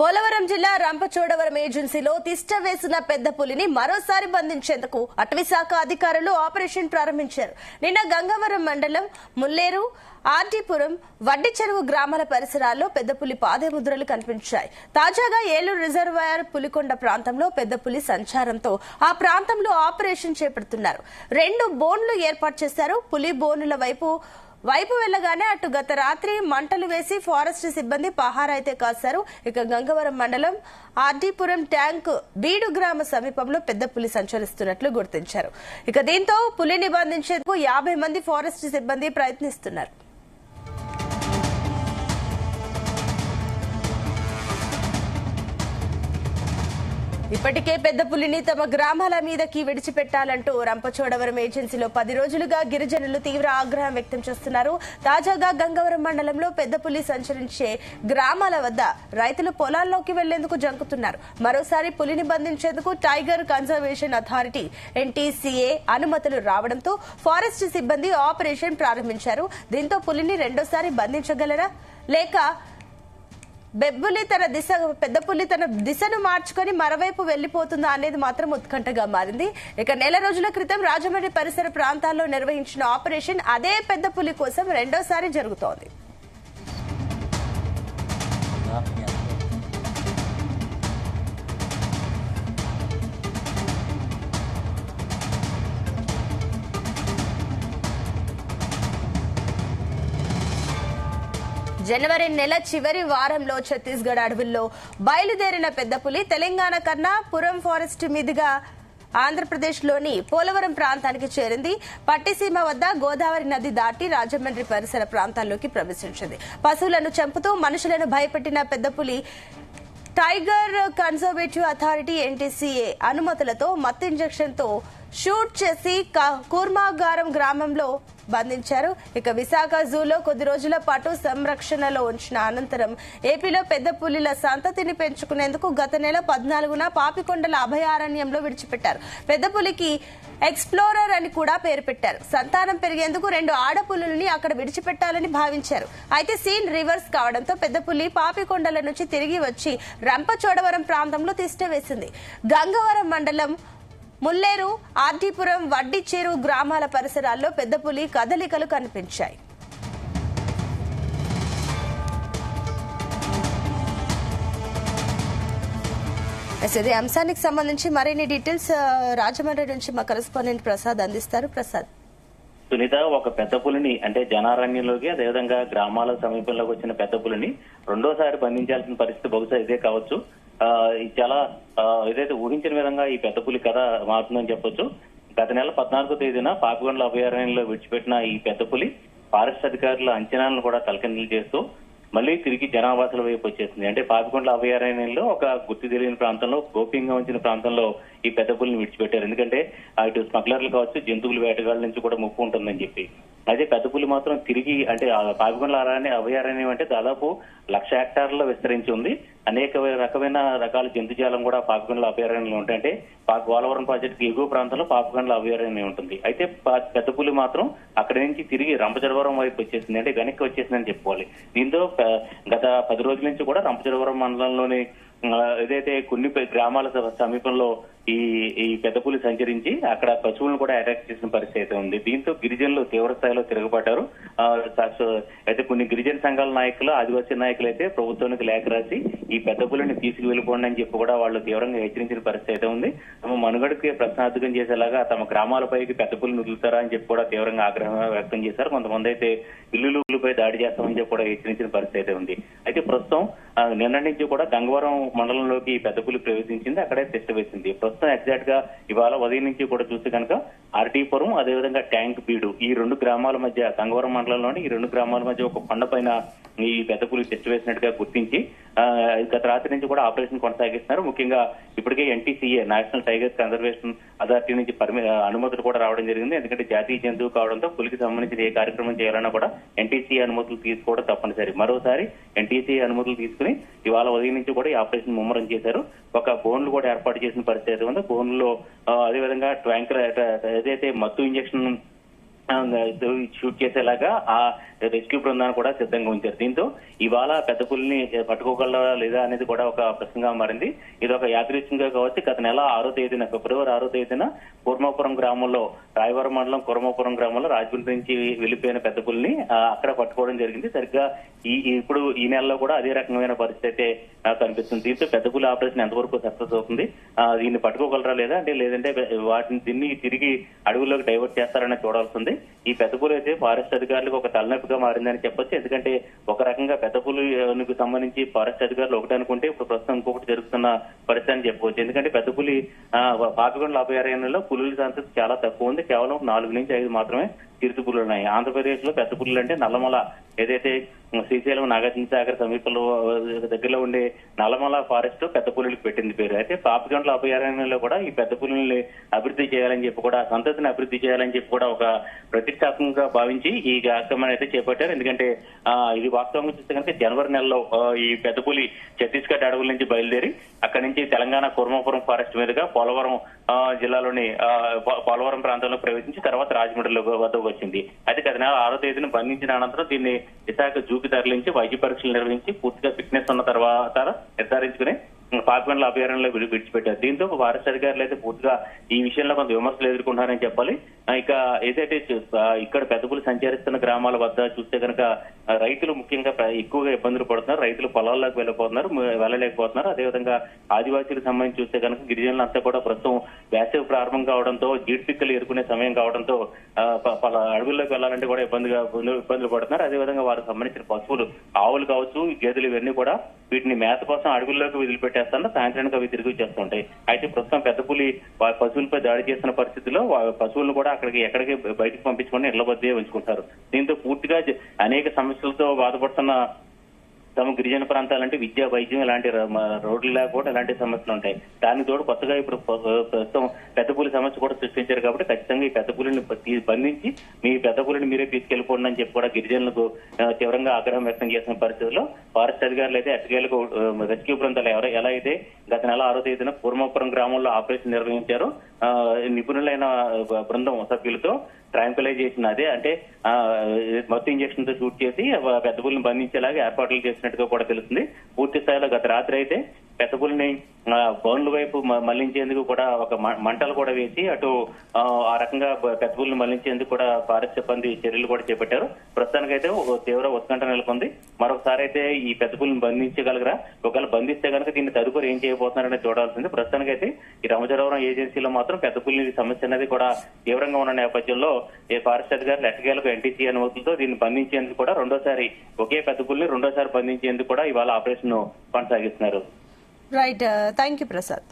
పోలవరం జిల్లా రంపచోడవరం ఏజెన్సీలో తిష్ట వేసిన పెద్ద పులిని మరోసారి బంధించేందుకు అటవీశాఖ అధికారులు ఆపరేషన్ ప్రారంభించారు. నిన్న గంగవరం మండలం ముల్లేరు, ఆర్డీపురం, వడ్డి చెరువు గ్రామాల పరిసరాల్లో పెద్ద పులి పాదముద్రలు కనిపించాయి. తాజాగా ఏలూరు రిజర్వాయర్ పులికొండ ప్రాంతంలో పెద్ద పులి సంచారంతో ఆ ప్రాంతంలో ఆపరేషన్ చేపడుతున్నారు. 2 బోన్లు ఏర్పాటు చేశారు. పులి బోనుల వైపు వెళ్లగానే అటు గత రాత్రి మంటలు వేసి ఫారెస్ట్ సిబ్బంది పహారా అయితే కాశారు. ఇక గంగవరం మండలం ఆర్డీపురం ట్యాంక్ బీడు గ్రామ సమీపంలో పెద్ద పులి సంచరిస్తున్నట్లు గుర్తించారు. ఇక దీంతో పులిని బంధించేందుకు 50 మంది ఫారెస్ట్ సిబ్బంది ప్రయత్నిస్తున్నారు. ఇప్పటికే పెద్ద పులిని తమ గ్రామాల మీదకి విడిచిపెట్టాలంటూ రంపచోడవరం ఏజెన్సీలో 10 రోజులుగా గిరిజనులు తీవ్ర ఆగ్రహం వ్యక్తం చేస్తున్నారు. తాజాగా గంగవరం మండలంలో పెద్ద పులి సంచరించే గ్రామాల వద్ద రైతులు పొలాల్లోకి వెళ్లేందుకు జంకుతున్నారు. మరోసారి పులిని బంధించేందుకు టైగర్ కన్జర్వేషన్ అథారిటీ ఎన్టీసీఏ అనుమతులు రావడంతో ఫారెస్ట్ సిబ్బంది ఆపరేషన్ ప్రారంభించారు. దీంతో పులిని రెండోసారి బంధించగలరా లేక పెద్ద పులి తన దిశను మార్చుకొని మరోవైపు వెళ్లిపోతుందా అనేది మాత్రం ఉత్కంఠగా మారింది. ఇక నెల రోజుల క్రితం రాజమండ్రి పరిసర ప్రాంతాల్లో నిర్వహించిన ఆపరేషన్ అదే పెద్ద పులి కోసం రెండోసారి జరుగుతోంది. జనవరి నెల చివరి వారంలో ఛత్తీస్గఢ్ అడవుల్లో బయలుదేరిన పెద్ద పులి తెలంగాణ కన్నా పురం ఫారెస్ట్ మీదుగా ఆంధ్రప్రదేశ్లోని పోలవరం ప్రాంతానికి చేరింది. పట్టిసీమ వద్ద గోదావరి నది దాటి రాజమండ్రి పరిసర ప్రాంతాల్లోకి ప్రవేశించింది. పశువులను చంపుతూ మనుషులను భయపెట్టిన పెద్ద పులి టైగర్ కన్జర్వేటివ్ అథారిటీ ఎన్టీసీఏ అనుమతులతో మత్తు ఇంజెక్షన్ తో షూట్ చేసి కూర్మాగారం గ్రామంలో బంధించారు. ఇక విశాఖ జూలో కొద్ది రోజుల పాటు సంరక్షణలో ఉంచిన అనంతరం ఏపీలో పెద్ద పులిల సంతతిని పెంచుకునేందుకు గత నెల 14న పాపికొండల అభయారణ్యంలో విడిచిపెట్టారు. పెద్ద పులికి ఎక్స్ప్లోరర్ అని కూడా పేరు పెట్టారు. సంతానం పెరిగేందుకు 2 ఆడపులుల్ని అక్కడ విడిచిపెట్టాలని భావించారు. అయితే సీన్ రివర్స్ కావడంతో పెద్ద పులి పాపికొండల నుంచి తిరిగి వచ్చి రంపచోడవరం ప్రాంతంలో తిష్ట వేసింది. గంగవరం మండలం ముల్లేరు, ఆర్డీపురం, వడ్డి చెరువు గ్రామాల పరిసరాల్లో పెద్ద పులి కదలికలు కనిపించాయి. ఇదే అంశానికి సంబంధించి మరిన్ని డీటెయిల్స్ రాజమండ్రి నుంచి మా కరెస్పాండెంట్ ప్రసాద్ అందిస్తారు. ప్రసాద్. సునీత, ఒక పెద్ద పులిని అంటే జనారణ్యంలోకి అదేవిధంగా గ్రామాల సమీపంలోకి వచ్చిన పెద్ద పులిని రెండోసారి బంధించాల్సిన పరిస్థితి బహుశా ఇదే కావచ్చు. చాలా ఏదైతే ఊహించిన విధంగా ఈ పెద్ద పులి కథ మారుతుందని చెప్పొచ్చు. గత నెల 14వ తేదీన పాపికొండల అభయారణ్యంలో విడిచిపెట్టిన ఈ పెద్ద పులి ఫారెస్ట్ అధికారుల అంచనాలను కూడా తలకిందులు చేస్తూ మళ్లీ తిరిగి జనావాసాల వైపు వచ్చేసింది. అంటే పాపికొండల అభయారణ్యంలో ఒక గుర్తు తెలియని ప్రాంతంలో గోప్యంగా ఉంచిన ప్రాంతంలో ఈ పెద్ద పులిని విడిచిపెట్టారు. ఎందుకంటే ఇటు స్మగ్లర్లు కావచ్చు, జంతువుల వేటగాళ్ల నుంచి కూడా ముప్పు ఉంటుందని చెప్పి. అయితే పెద్ద పులి మాత్రం తిరిగి అంటే పాపికొండల అభయారణ్యం అంటే దాదాపు 1,00,000 హెక్టార్లలో విస్తరించి ఉంది. అనేక రకాల జంతుజాలం కూడా పాపికొండల అభయారణ్యంలో ఉంటాయి. అంటే పోలవరం ప్రాజెక్టు ఎగువ ప్రాంతంలో పాపికొండల అభయారణ్యం ఉంటుంది. అయితే పెద్ద పులి మాత్రం అక్కడి నుంచి తిరిగి రంపచోడవరం వైపు వచ్చేసింది, అంటే వెనక్కి వచ్చేసిందని చెప్పుకోవాలి. దీంతో గత 10 రోజుల నుంచి కూడా రంపచోడవరం మండలంలోని ఏదైతే కొన్ని గ్రామాల సమీపంలో ఈ పెద్ద పులి సంచరించి అక్కడ పశువులను కూడా అటాక్ చేసిన పరిస్థితి అయితే ఉంది. దీంతో గిరిజనులు తీవ్ర స్థాయిలో తిరగబడ్డారు. అయితే కొన్ని గిరిజన సంఘాల నాయకులు, ఆదివాసీ నాయకులు అయితే ప్రభుత్వానికి లేఖ రాసి ఈ పెద్ద పులిని తీసుకువెళ్ళిపోండి అని చెప్పి కూడా వాళ్ళు తీవ్రంగా హెచ్చరించిన పరిస్థితి అయితే ఉంది. తమ మనుగడకి ప్రశ్నార్థకం చేసేలాగా తమ గ్రామాలపైకి పెద్ద పులిని వదులుతారా అని చెప్పి కూడా తీవ్రంగా ఆగ్రహం వ్యక్తం చేశారు. కొంతమంది అయితే ఇల్లులపై దాడి చేస్తామని చెప్పి కూడా హెచ్చరించిన పరిస్థితి అయితే ఉంది. అయితే ప్రస్తుతం నిన్న నుంచి కూడా గంగవరం మండలంలోకి పెద్ద పులి ప్రవేశించింది, అక్కడే తిష్ట వేసింది. ప్రస్తుతం ఎగ్జాక్ట్ గా ఇవాళ ఉదయం నుంచి కూడా చూస్తే కనుక ఆర్డీపురం అదేవిధంగా ట్యాంక్ బీడు ఈ 2 గ్రామాల మధ్య, గంగవరం మండలంలోని ఈ 2 గ్రామాల మధ్య ఒక కొండ పైన ఈ పెద్ద పులి తిష్ట వేసినట్టుగా గుర్తించి గత రాత్రి నుంచి కూడా ఆపరేషన్ కొనసాగిస్తున్నారు. ముఖ్యంగా ఇప్పటికే NTCA national tiger conservation authority నుంచి అనుమతులు కూడా రావడం జరిగింది. ఎందుకంటే జాతీయ జంతువు కావడంతో పులికి సంబంధించిన ఏ కార్యక్రమం చేయాలన్నా కూడా ఎన్టీసీఏ అనుమతులు తీసుకోవడం తప్పనిసరి. మరోసారి ఎన్టీసీఏ అనుమతులు తీసుకుని ఇవాళ ఉదయం నుంచి కూడా ఈ ఆపరేషన్ ముమ్మరం చేశారు. ఒక బోన్లు కూడా ఏర్పాటు చేసిన పరిస్థితి ఉంది. బోన్లో అదేవిధంగా ట్యాంకర్ ఏదైతే మత్తు ఇంజెక్షన్ షూట్ చేసేలాగా ఆ రెస్క్యూ బృందాన్ని కూడా సిద్ధంగా ఉంచారు. దీంతో ఇవాళ పెద్ద పులిని పట్టుకోగలరా లేదా అనేది కూడా ఒక ప్రశ్నగా మారింది. ఇది ఒక యాదృచ్ఛికంగా కావచ్చు. గత నెల 6వ తేదీన ఫిబ్రవరి 6వ తేదీన కుర్మాపురం గ్రామంలో రాయవరం మండలం కుర్మాపురం గ్రామంలో రాజమండ్రి నుంచి వెళ్లిపోయిన పెద్ద పులిని అక్కడ పట్టుకోవడం జరిగింది. సరిగ్గా ఇప్పుడు ఈ నెలలో కూడా అదే రకమైన పరిస్థితి అయితే కనిపిస్తుంది. దీంతో పెద్ద పులి ఆపరేషన్ ఎంతవరకు సక్సెస్ అవుతుంది, దీన్ని పట్టుకోగలరా లేదా అంటే లేదంటే వాటిని దీన్ని తిరిగి అడవుల్లోకి డైవర్ట్ చేస్తారని చూడాల్సి ఉంది. ఈ పెద్ద పులి అయితే ఫారెస్ట్ అధికారులకు ఒక తలనొప్పిగా మారిందని చెప్పొచ్చు. ఎందుకంటే ఒక రకంగా పెద్ద పులికి సంబంధించి ఫారెస్ట్ అధికారులు ఒకటి అనుకుంటే ఇప్పుడు ప్రస్తుతం ఇంకొకటి జరుగుతున్న పరిస్థితి అని చెప్పవచ్చు. ఎందుకంటే పెద్ద పులి పాపికొండల అభయారణ్యంలో పులుల సంఖ్య చాలా తక్కువ ఉంది. కేవలం 4 నుంచి 5 మాత్రమే చిరుత పులులు ఉన్నాయి. ఆంధ్రప్రదేశ్ లో పెద్ద పులులు అంటే నల్లమల, ఏదైతే శ్రీశైలం నాగార్జున సాగర్ సమీపంలో దగ్గరలో ఉండే నల్లమల ఫారెస్ట్ పెద్ద పులులకు పెట్టింది పేరు. అయితే పాపికొండల అభయారణ్యంలో కూడా ఈ పెద్ద పులుల్ని అభివృద్ధి చేయాలని చెప్పి కూడా, సంతతిని అభివృద్ధి చేయాలని చెప్పి కూడా ఒక ప్రతిష్టాత్మకంగా భావించి ఈ కార్యక్రమాన్ని అయితే చేపట్టారు. ఎందుకంటే ఇది వాస్తవంగా చూస్తే కనుక జనవరి నెలలో ఈ పెద్ద పులి ఛత్తీస్గఢ్ అడవుల నుంచి బయలుదేరి అక్కడి నుంచి తెలంగాణ కుర్మాపురం ఫారెస్ట్ మీదుగా పోలవరం జిల్లాలోని పోలవరం ప్రాంతంలో ప్రవేశించి తర్వాత రాజమండ్రిలో వద్దకు వచ్చింది. అయితే గత నెల 6వ తేదీన బంధించిన అనంతరం దీన్ని విశాఖ జూకి తరలించి వైద్య పరీక్షలు నిర్వహించి పూర్తిగా ఫిట్నెస్ ఉన్న తర్వాత నిర్ధారించుకుని పాపికొండల అభయారణ్యంలో విడిచిపెట్టారు. దీంతో ఫారెస్ట్ అధికారులు అయితే పూర్తిగా ఈ విషయంలో కొంత విమర్శలు ఎదుర్కొంటారని చెప్పాలి. ఇక ఏదైతే ఇక్కడ పెద్ద పులి సంచరిస్తున్న గ్రామాల వద్ద చూస్తే కనుక రైతులు ముఖ్యంగా ఎక్కువగా ఇబ్బందులు పడుతున్నారు. రైతులు పొలాల్లోకి వెళ్ళలేకపోతున్నారు. అదేవిధంగా ఆదివాసీలకు సంబంధించి చూస్తే కనుక గిరిజనులంతా కూడా ప్రస్తుతం వేసవి ప్రారంభం కావడంతో జీడిపిక్కలు ఎరుకునే సమయం కావడంతో అడవుల్లోకి వెళ్లాలంటే కూడా ఇబ్బందులు పడుతున్నారు. అదేవిధంగా వారికి సంబంధించిన పశువులు, ఆవులు కావచ్చు, గేదెలు ఇవన్నీ కూడా వీటిని మేత కోసం అడవుల్లోకి వదిలిపెట్టేస్తాను, సాయంత్రానికి అవి తిరిగి వచ్చేస్తుంటాయి. అయితే ప్రస్తుతం పెద్ద పులి పశువులపై దాడి చేస్తున్న పరిస్థితుల్లో పశువులను కూడా ఎక్కడికి బయటకు పంపించుకొని ఇళ్ల వద్దే ఉంచుకుంటారు. దీంతో పూర్తిగా అనేక సమస్యలతో బాధపడుతున్న తమ గిరిజన ప్రాంతాలంటే విద్య, వైద్యం ఇలాంటి రోడ్లు లేకపోవడం ఇలాంటి సమస్యలు ఉంటాయి. దానికి తోడు కొత్తగా ఇప్పుడు ప్రస్తుతం పెద్ద పులి సమస్య కూడా సృష్టించారు. కాబట్టి ఖచ్చితంగా ఈ పెద్ద పులిని బంధించి మీ పెద్ద పులిని మీరే తీసుకెళ్లిపోండి అని చెప్పి కూడా గిరిజనులకు తీవ్రంగా ఆగ్రహం వ్యక్తం చేసిన పరిస్థితుల్లో ఫారెస్ట్ అధికారులు అయితే ఎట్టకేలకు రెస్క్యూ బృందాలు ఎలా అయితే గత నెల 6వ తేదీన కుర్మాపురం గ్రామంలో ఆపరేషన్ నిర్వహించారో నిపుణులైన బృందం సభ్యులతో ట్రాంక్యులైజేషన్, అదే అంటే మత్తు ఇంజక్షన్ తో షూట్ చేసి పెద్ద పులిని బంధించేలాగా ఏర్పాట్లు చేసినట్టుగా కూడా తెలుస్తుంది. పూర్తి స్థాయిలో గత రాత్రి అయితే పెద్ద పులిని బౌండ్ల వైపు మళ్లించేందుకు కూడా ఒక మంటలు కూడా వేసి అటు ఆ రకంగా పెద్ద పులిని మళ్లించేందుకు కూడా ఫారెస్ట్ సిబ్బంది చర్యలు కూడా చేపట్టారు. ప్రస్తుతానికైతే తీవ్ర ఉత్కంఠ నెలకొంది. మరొకసారి అయితే ఈ పెద్ద పులిని బంధించగలగరా, ఒకవేళ బంధిస్తే కనుక దీన్ని తదుపరి ఏం చేయబోతున్నారని చూడాల్సింది. ప్రస్తుతానికైతే ఈ రామచరవరం ఏజెన్సీలో మాత్రం పెద్ద పులి సమస్య అనేది కూడా తీవ్రంగా ఉన్న నేపథ్యంలో ఈ ఫారెస్ట్ అధికారులు ఎట్టకేలకు ఎన్టీసీ అనుమతులతో దీన్ని బంధించేందుకు కూడా రెండోసారి ఒకే పెద్ద పులిని రెండోసారి బంధించేందుకు కూడా ఇవాళ ఆపరేషన్ కొనసాగిస్తున్నారు. Right, thank you Prasad.